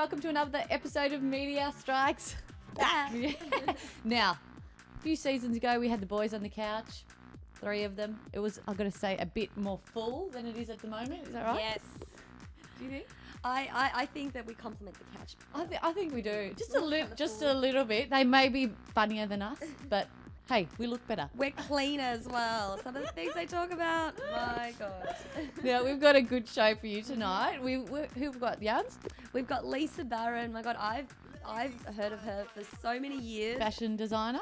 welcome to another episode of Media Strikes. Now, a few seasons ago, we had the boys on the couch, 3 of them. It was, I've got to say, a bit more full than it is at the moment. Is that right? Yes. Do you think? I think that we compliment the couch. I think we do. Just a little bit. They may be funnier than us, but hey, we look better. We're clean as well. Some of the things they talk about, my God. Now, we've got a good show for you tonight. Who've got Jans? We've got Lisa Barron. My God, I've heard of her for so many years. Fashion designer,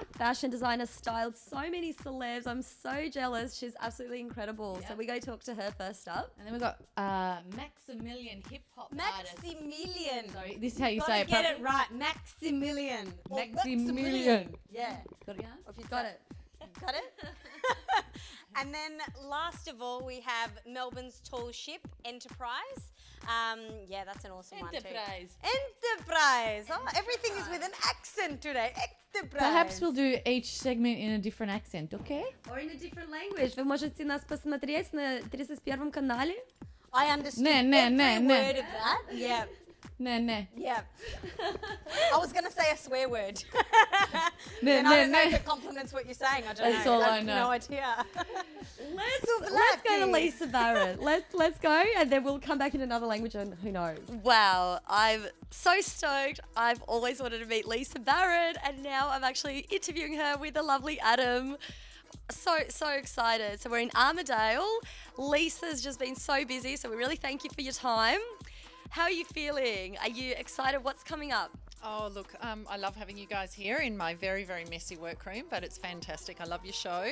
styled so many celebs. I'm so jealous. She's absolutely incredible. Yep. So we go talk to her first up. and then we've got Maximillan hip hop artist. Maximillan. Sorry, this is how you Gotta say it. get it right. Maximillan. Or Maximillan. Yeah. Got it, Jan? If you Got it. Got it? And then last of all, we have Melbourne's tall ship, Enterprize. Yeah, that's an awesome one too. Enterprise. Oh, everything is with an accent today. Enterprise. Perhaps we'll do each segment in a different accent, okay? Or in a different language. Вы можете нас посмотреть на 31 канале. I understood No. word of that. Yeah. No. Yeah. I was going to say a swear word. No, And I don't know no. if it complements what you're saying. I don't That's know. all I have know. no idea. Let's go to Lisa Barron. Let's go, and then we'll come back in another language, and who knows. Wow, I'm so stoked. I've always wanted to meet Lisa Barron, and now I'm actually interviewing her with the lovely Adam. So excited. So we're in Armadale. Lisa's just been so busy, so we really thank you for your time. How are you feeling? Are you excited? What's coming up? Oh, look, I love having you guys here in my very, very messy workroom, but it's fantastic. I love your show.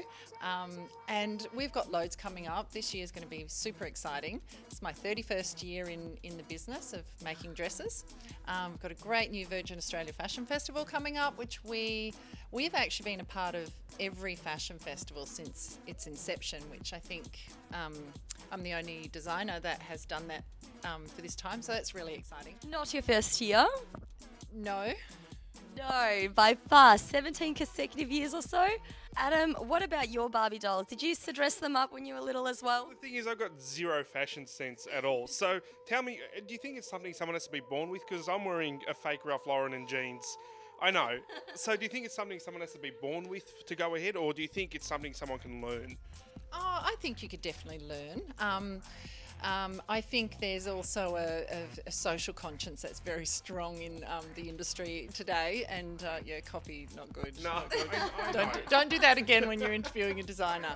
And we've got loads coming up. This year is going to be super exciting. It's my 31st year in the business of making dresses. We've got a great new Virgin Australia Fashion Festival coming up, which we've actually been a part of every fashion festival since its inception, which I think I'm the only designer that has done that for this time. So that's really exciting. Not your first year? No. No, by far. 17 consecutive years or so. Adam, what about your Barbie dolls? Did you used to dress them up when you were little as well? The thing is, I've got zero fashion sense at all. So tell me, do you think it's something someone has to be born with? Because I'm wearing a fake Ralph Lauren and jeans. I know. So do you think it's something someone has to be born with to go ahead? Or do you think it's something someone can learn? Oh, I think you could definitely learn. I think there's also a social conscience that's very strong in the industry today, and copy not good. No, not good. I know. Don't do that again when you're interviewing a designer.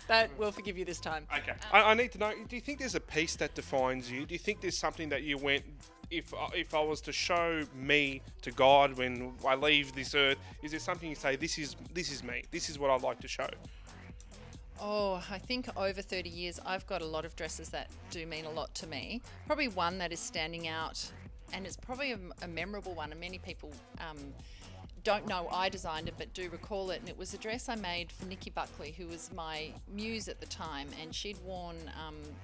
But we'll forgive you this time. Okay. I need to know, do you think there's a piece that defines you? Do you think there's something that you went, if I was to show me to God when I leave this earth, is there something you say, this is me, this is what I'd like to show? Oh, I think over 30 years, I've got a lot of dresses that do mean a lot to me. Probably one that is standing out, and it's probably a memorable one, and many people don't know I designed it, but do recall it. And it was a dress I made for Nikki Buckley, who was my muse at the time, and she'd worn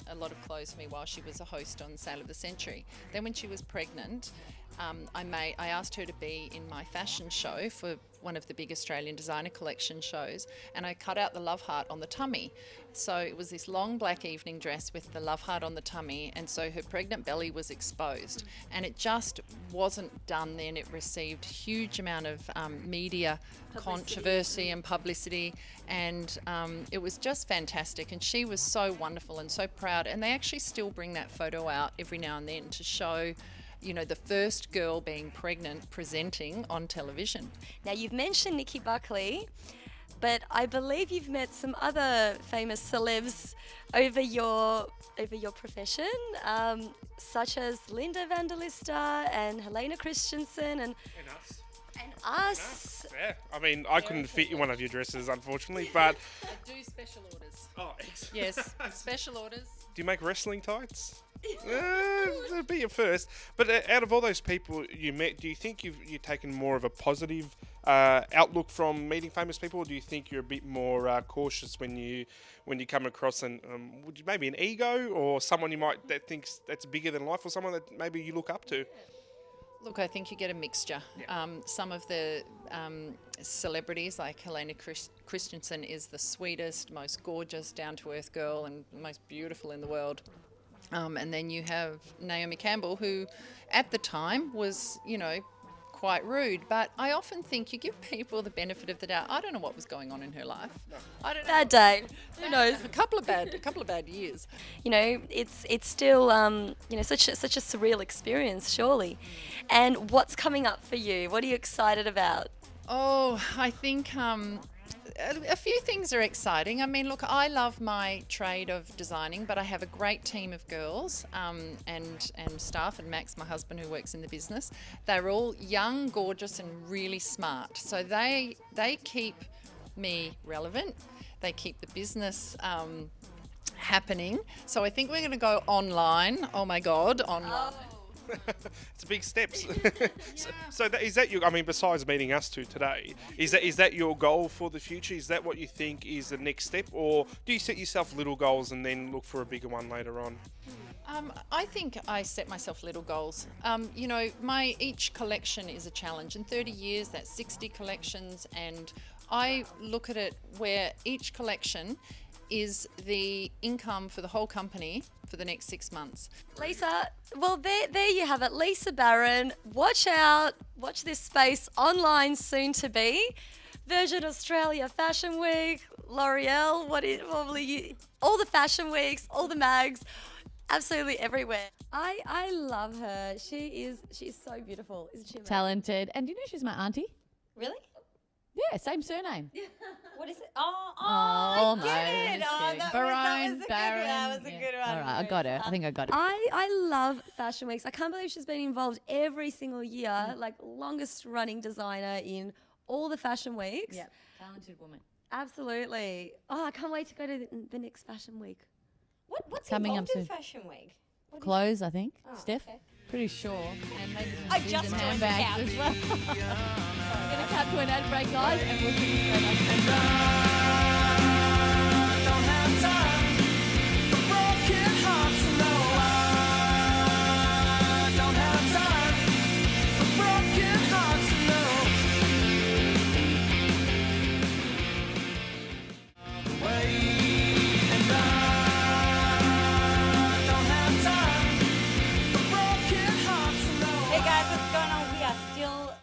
a lot of clothes for me while she was a host on Sale of the Century. Then when she was pregnant, I asked her to be in my fashion show for one of the big Australian designer collection shows, and I cut out the love heart on the tummy. So it was this long black evening dress with the love heart on the tummy, and so her pregnant belly was exposed, and it just wasn't done then. It received huge amount of media controversy and publicity, and it was just fantastic, and she was so wonderful and so proud, and they actually still bring that photo out every now and then to show, you know, the first girl being pregnant presenting on television. Now, you've mentioned Nikki Buckley, but I believe you've met some other famous celebs over your profession, such as Linda Evangelista and Helena Christensen and us. and us. Yeah, I mean, I couldn't fit in one of your dresses, unfortunately, but I do special orders. oh, excellent. Yes, special orders. Do you make wrestling tights? That'd be your first. But out of all those people you met, do you think you've taken more of a positive outlook from meeting famous people, or do you think you're a bit more cautious when you come across would you maybe an ego or someone that thinks that's bigger than life, or someone that maybe you look up to? Look, I think you get a mixture. Yeah. Some of the celebrities, like Helena Christensen, is the sweetest, most gorgeous, down-to-earth girl and most beautiful in the world. And then you have Naomi Campbell, who at the time was, quite rude. But I often think you give people the benefit of the doubt. I don't know what was going on in her life. I don't know. Bad day. Who knows? A couple of bad years. It's still such a surreal experience, surely. And what's coming up for you? What are you excited about? Oh, I think a few things are exciting. I mean, look, I love my trade of designing, but I have a great team of girls and staff, and Max, my husband, who works in the business. They're all young, gorgeous, and really smart. So they keep me relevant. They keep the business happening. So I think we're going to go online. Oh my God, online. It's big steps. Is that your? I mean, besides meeting us two today, is that your goal for the future? Is that what you think is the next step, or do you set yourself little goals and then look for a bigger one later on? I think I set myself little goals. Each collection is a challenge. In 30 years, that's 60 collections, and I look at it where each collection is the income for the whole company for the next 6 months. Lisa, well, there you have it. Lisa Barron, watch out. Watch this space online soon to be. Virgin Australia Fashion Week, L'Oreal, all the fashion weeks, all the mags, absolutely everywhere. I love her. She's so beautiful, isn't she? Talented. And do you know she's my auntie? Really? Yeah, same surname. What is it? Oh, Almost. I get it. Oh, Barron, that was a good one. All right, I got her. I think I got it. I love fashion weeks. I can't believe she's been involved every single year, like longest running designer in all the fashion weeks. Yeah, talented woman. Absolutely. Oh, I can't wait to go to the next fashion week. What's Coming involved up in soon. Fashion Week? Clothes, I think. Oh, Steph? okay. Pretty sure. And maybe some I shoes just and joined the handbags couch. as well. We're going to cut to an ad break, guys, and we'll see you straight back. Hey guys, what's going on? We are still,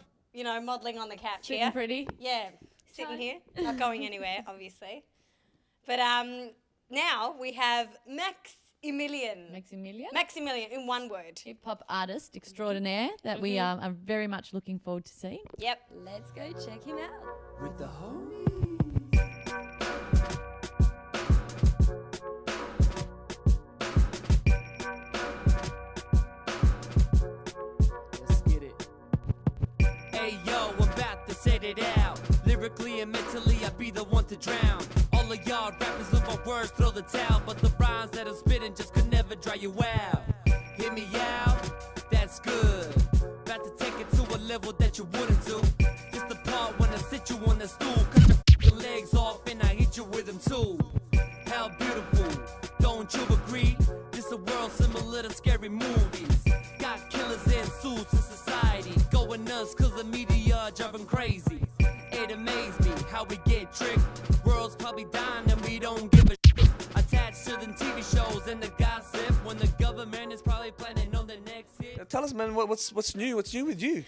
modelling on the couch Sitting here. pretty. Yeah, sitting here, not going anywhere, obviously. But now we have Maximillan. Maximillan in one word. Hip hop artist extraordinaire that we are very much looking forward to seeing. Yep. Let's go check him out. With the homies. Let's get it. Hey yo, I'm about to set it out. Lyrically and mentally, I be the one to drown. All of y'all rappers with my words throw the towel, but the rhymes that I'm spitting just could never dry you out. Hear me out? That's good. About to take it to a level that you wouldn't do. This the part when I sit you on the stool, cut your f***ing legs off and I hit you with them too. How beautiful, don't you agree? This a world similar to scary movies. Got killers and suits in society, going nuts cause the media driving crazy. It amazed me how we get tricked. World's probably dying and we don't give a shit. Attached to them TV shows and the gossip when the government is probably planning on the next hit. Tell us, man, what's new? What's new with you?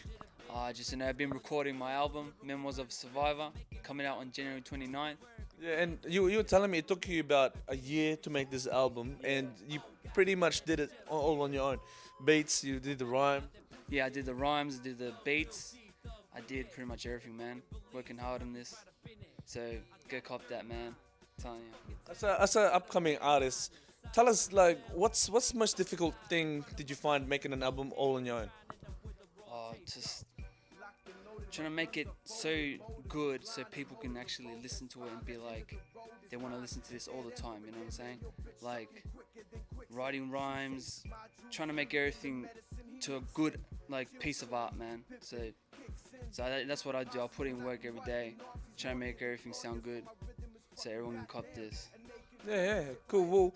I've been recording my album, Memoirs of a Survivor, coming out on January 29th. Yeah, and you were telling me it took you about a year to make this album, and you pretty much did it all on your own. Beats, you did the rhyme. Yeah, I did the rhymes, I did the beats, I did pretty much everything, man. Working hard on this, so go cop that, man. I'm telling you. As an upcoming artist, tell us, like, what's the most difficult thing did you find making an album all on your own? Just trying to make it so good so people can actually listen to it and be like, they want to listen to this all the time, you know what I'm saying? Like, writing rhymes, trying to make everything to a good, piece of art, man. So that's what I do. I put in work every day, trying to make everything sound good so everyone can cop this. Yeah, cool. Well,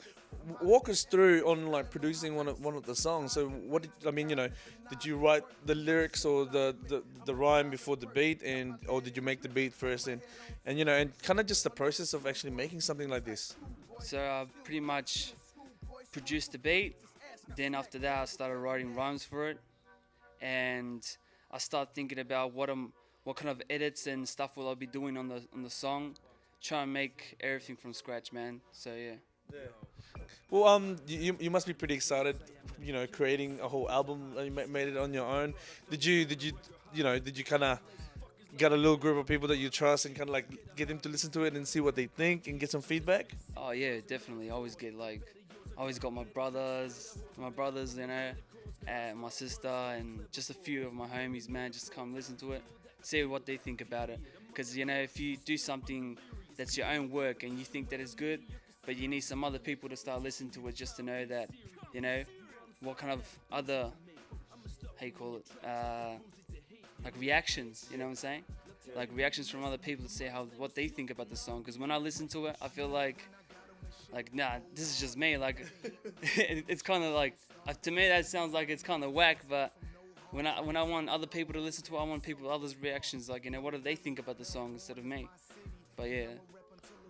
walk us through on producing one of the songs. So what did you write the lyrics or the rhyme before the beat, or did you make the beat first and kind of just the process of actually making something like this? So I pretty much produced the beat, then after that, I started writing rhymes for it, and I started thinking about what kind of edits and stuff will I be doing on the song. Try and make everything from scratch, man. So yeah. Well, you must be pretty excited, creating a whole album. You made it on your own. Did you kind of got a little group of people that you trust and kind of like get them to listen to it and see what they think and get some feedback? Oh yeah, definitely. I always got my brothers, and my sister, and just a few of my homies, man, just come listen to it, see what they think about it. Because if you do something that's your own work and you think that it's good, but you need some other people to start listening to it just to know that, what kind of other, like reactions, you know what I'm saying? Like reactions from other people to say what they think about the song. Because when I listen to it, I feel like nah, this is just me. Like, it's kind of like, to me that sounds like it's kind of whack. But when I want other people to listen to it, I want others' reactions. Like, what do they think about the song instead of me? But yeah.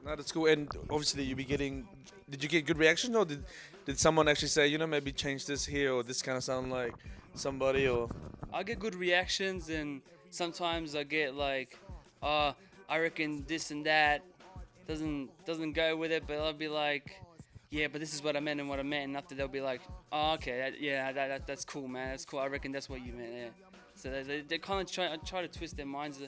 No, that's cool. And obviously, did you get good reaction, or did someone actually say, maybe change this here, or this kind of sound like somebody, or? I get good reactions, and sometimes I get like, I reckon this and that doesn't go with it, but I'll be like, yeah, but this is what I meant, and after they'll be like, oh, okay, that's cool, man, that's cool. I reckon that's what you meant, yeah. So they kind of try to twist their minds,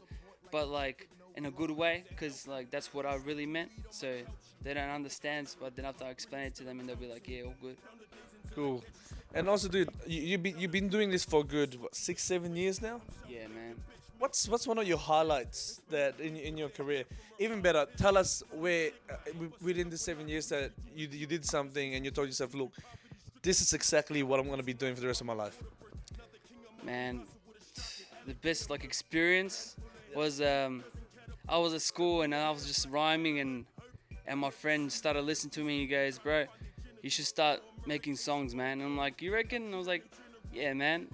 but like in a good way, because like that's what I really meant. So they don't understand, but then after I explain it to them, and they'll be like, yeah, all good. Cool. And also, dude, you've been doing this for good, 6-7 years now? Yeah, man. What's one of your highlights that in your career? Even better, tell us where within the 7 years that you did something and you told yourself, look, this is exactly what I'm going to be doing for the rest of my life. Man, the best experience was I was at school and I was just rhyming, and my friend started listening to me. He goes, bro, you should start making songs, man. And I'm like, you reckon? And I was like, yeah, man.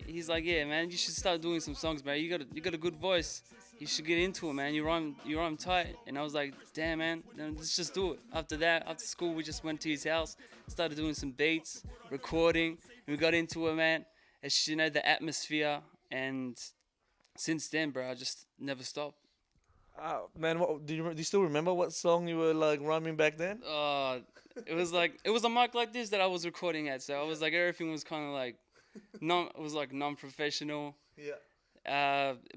He's like, yeah, man, you should start doing some songs, man. You got a good voice. You should get into it, man. You rhyme tight. And I was like, damn, man, then let's just do it. After that, after school, we just went to his house, started doing some beats, recording, and we got into it, man. It's the atmosphere, and since then, bro, I just never stopped. Man, do you still remember what song you were rhyming back then? It was a mic like this that I was recording at, so I was like, everything was kind of non-professional. Yeah.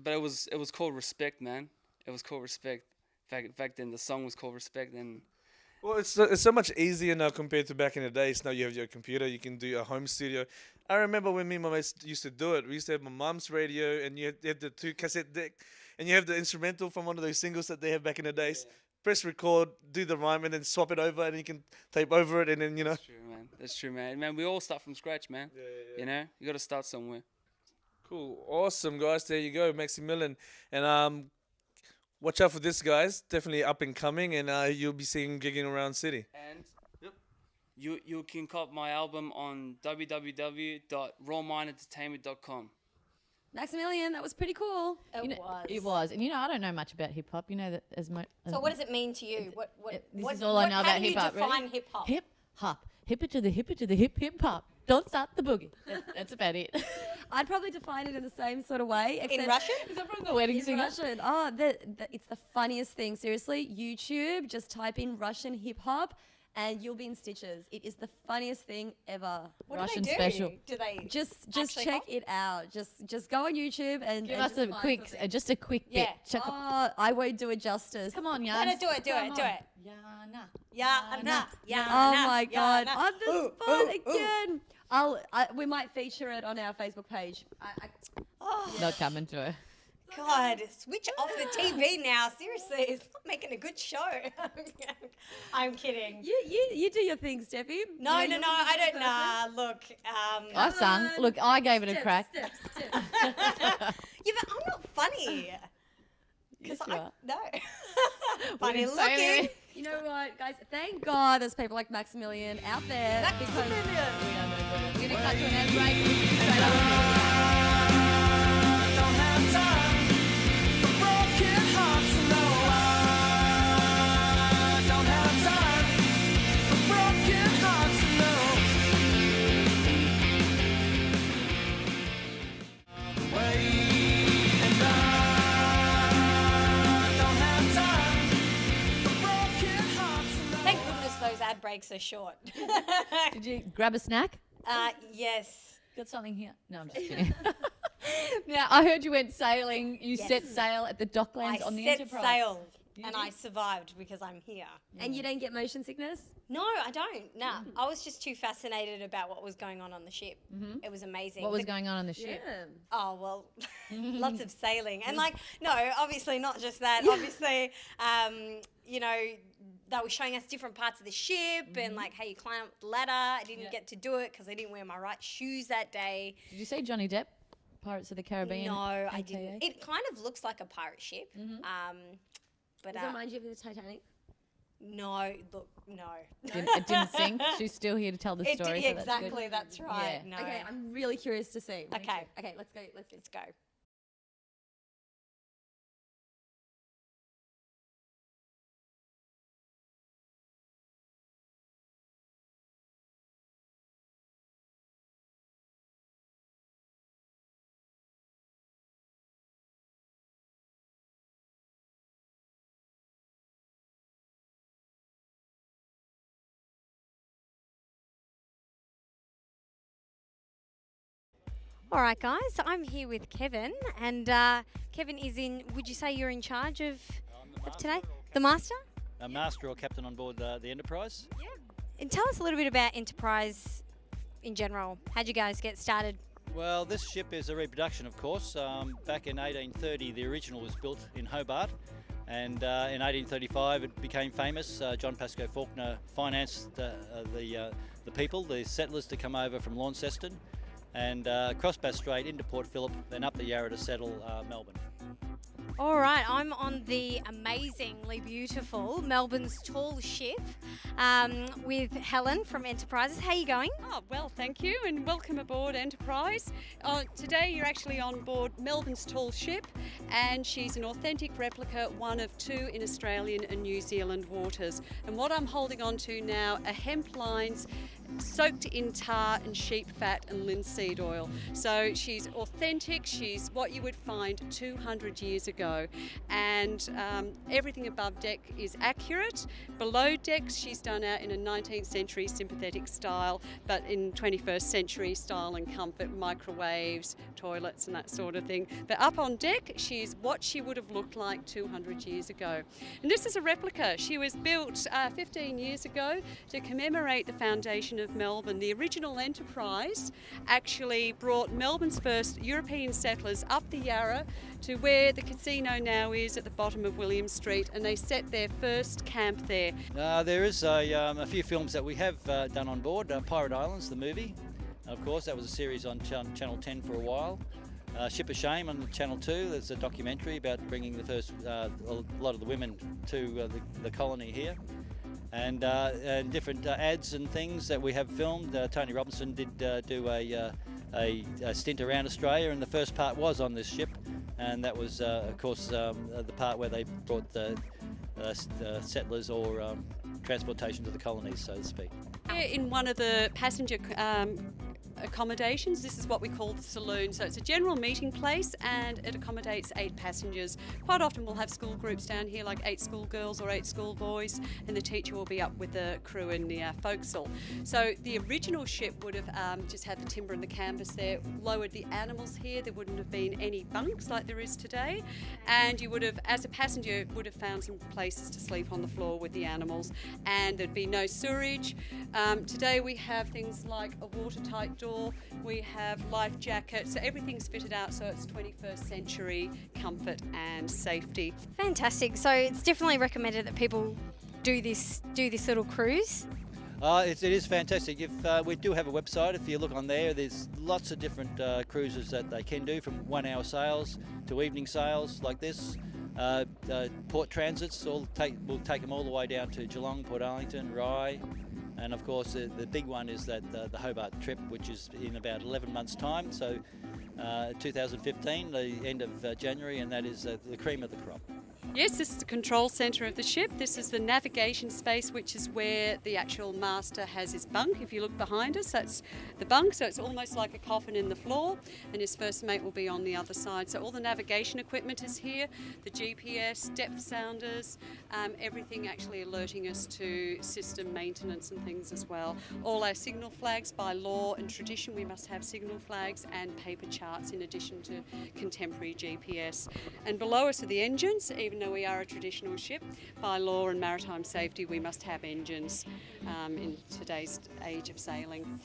But it was called Respect, man. It was called Respect. Back then, the song was called Respect, and. Well, it's so much easier now compared to back in the days. Now you have your computer, you can do a home studio. I remember when me and my mates used to do it. We used to have my mum's radio, and you had the 2 cassette deck, and you have the instrumental from one of those singles that they have back in the days. Yeah. Press record, do the rhyme, and then swap it over, and you can tape over it, and then That's true, man. That's true, man. Man, we all start from scratch, man. Yeah. You got to start somewhere. Cool, awesome, guys. There you go, Maximillan, and watch out for this, guys. Definitely up and coming, and you'll be seeing gigging around city. And you can cop my album on www.rawmindentertainment.com. Maximillian, that was pretty cool. It was. And I don't know much about hip hop. That as much. So what does it mean to you? This is all I know about hip hop. How do you define hip hop? Hip hop. Hip it to the hip hop. Don't stop the boogie. That's about it. I'd probably define it in the same sort of way. In Russian? Is that from the wedding singer? Russian. Oh, it's the funniest thing. Seriously, YouTube, just type in Russian hip hop and you'll be in stitches. It is the funniest thing ever. What Russian do they do? special. Do they just check it out. Just go on YouTube and give us a quick bit. I won't do it justice. Come on, Jan. Do it. Yana. Oh my God, on the spot again. We might feature it on our Facebook page. Not coming to it. God, switch off the TV now. Seriously, it's not making a good show. I'm kidding. You do your thing, Steffi. No, I don't. Look. I sung. Look, I gave it a crack. Yeah, but I'm not funny. Yes, No. Funny looking. You know what, guys? Thank God there's people like Maximillian out there. Maximillian. We're going to cut to an ad break. Straight up. breaks are short. Did you grab a snack? Yes. Got something here? No, I'm just kidding. Now, I heard you went sailing. You Yes. set sail at the docklands on the set Enterprise. sail You and did? I survived because I'm here. And you don't get motion sickness? No, I don't. Nah, I was just too fascinated about what was going on the ship. It was amazing. What was The- going on the ship? Oh, well, lots of sailing. And like, no, obviously not just that. Obviously, you know, they were showing us different parts of the ship and like how you climb up the ladder. I didn't get to do it because I didn't wear my right shoes that day. Did you see Johnny Depp, Pirates of the Caribbean? No, I AKA? didn't. It kind of looks like a pirate ship. But Does it remind you of the Titanic? no, look, no. It didn't sink. She's still here to tell the It story. did, so that's good. exactly, that's right. Yeah. No. Okay, I'm really curious to see. Okay. Okay, let's go. Let's do Let's go. All right, guys, I'm here with Kevin, and Kevin is in, would you say you're in charge of today? The master? A master or captain on board the Enterprise. Yeah. And tell us a little bit about Enterprise in general. How'd you guys get started? Well, this ship is a reproduction, of course. Back in 1830, the original was built in Hobart, and in 1835 it became famous. John Pascoe Faulkner financed the people, the settlers, to come over from Launceston and cross Bass Strait into Port Phillip, then up the Yarra to settle Melbourne. All right, I'm on the amazingly beautiful Melbourne's tall ship with Helen from Enterprises. How are you going? Oh, well, thank you, and welcome aboard Enterprise. Today you're actually on board Melbourne's tall ship, and she's an authentic replica, one of two in Australian and New Zealand waters. And what I'm holding on to now are hemp lines soaked in tar and sheep fat and linseed oil. So she's authentic, she's what you would find 200 years ago. And everything above deck is accurate. Below deck she's done out in a 19th century sympathetic style, but in 21st century style and comfort, microwaves, toilets and that sort of thing. But up on deck she's what she would have looked like 200 years ago. And this is a replica. She was built 15 years ago to commemorate the foundation of Melbourne. The original Enterprise actually brought Melbourne's first European settlers up the Yarra to where the casino now is at the bottom of William Street, and they set their first camp there. There is a few films that we have done on board. Pirate Islands, the movie. Of course, that was a series on Channel 10 for a while. Ship of Shame on Channel 2. There's a documentary about bringing the first, a lot of the women to the colony here. And different ads and things that we have filmed. Tony Robinson did do a stint around Australia, and the first part was on this ship, and that was, of course, the part where they brought the settlers or transportation to the colonies, so to speak. In one of the passenger accommodations, this is what we call the saloon. So it's a general meeting place and it accommodates 8 passengers. Quite often we'll have school groups down here, like 8 schoolgirls or 8 schoolboys, and the teacher will be up with the crew in the forecastle. So the original ship would have just had the timber and the canvas there, lowered the animals here. There wouldn't have been any bunks like there is today, and you would have, as a passenger, would have found some places to sleep on the floor with the animals, and there'd be no sewerage. Today we have things like a watertight door, we have life jackets, so everything's fitted out so it's 21st century comfort and safety. Fantastic. So it's definitely recommended that people do this little cruise. It is fantastic. We do have a website. If you look on there, there's lots of different cruises that they can do, from 1 hour sails to evening sails like this. Port transits, we'll take them all the way down to Geelong, Port Arlington, Rye. And of course the big one is that the Hobart trip, which is in about 11 months time, so 2015, the end of January, and that is the cream of the crop. Yes, this is the control centre of the ship. This is the navigation space, which is where the actual master has his bunk. If you look behind us, that's the bunk, so it's almost like a coffin in the floor, and his first mate will be on the other side. So all the navigation equipment is here, the GPS, depth sounders, everything actually alerting us to system maintenance and things as well. All our signal flags, by law and tradition, we must have signal flags and paper charts in addition to contemporary GPS. And below us are the engines. Even though we are a traditional ship, by law and maritime safety, we must have engines in today's age of sailing.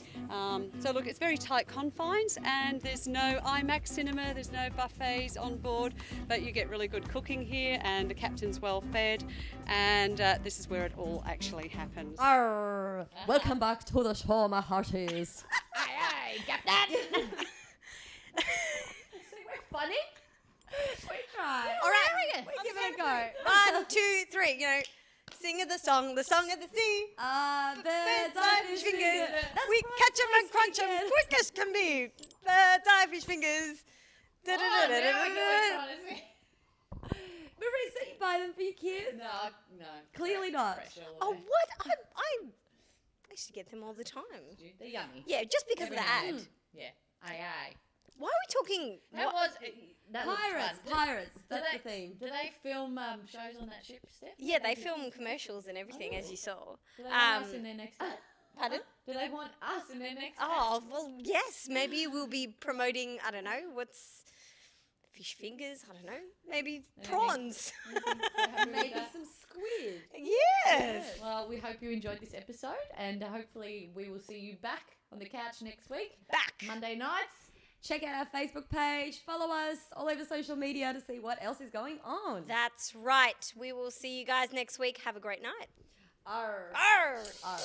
So look, it's very tight confines, and there's no IMAX cinema, there's no buffets on board, but you get really good cooking here, and the captain's well fed, and this is where it all actually happens. Arr, welcome back to the show, my hearties. Aye, Captain. Funny? We try. All right, We give it a go. 1, 2, 3. You know, sing of the song of the sea. Birds, eye fish fingers. We catch 'em and crunch 'em quick as can be. Birds, eye fish fingers. Marie, so you buy them for your kids? No. Clearly not. Oh, what? I used to get them all the time. They're yummy. Yeah, just because of the ad. Yeah. Aye. Why are we talking? That was Pirates. That's the theme. Do they film shows on that ship, Steph? Yeah, they film commercials and everything, as you saw. Do they want us in their next ad? Pardon? Do they want us in their next Oh, well, yes. Maybe we'll be promoting, I don't know, what's fish fingers? I don't know. Maybe prawns. Maybe some squid. Yes. Well, we hope you enjoyed this episode, and hopefully we will see you back on the couch next week. Back. Monday nights. Check out our Facebook page. Follow us all over social media to see what else is going on. That's right. We will see you guys next week. Have a great night. Arr. Arr. Arr.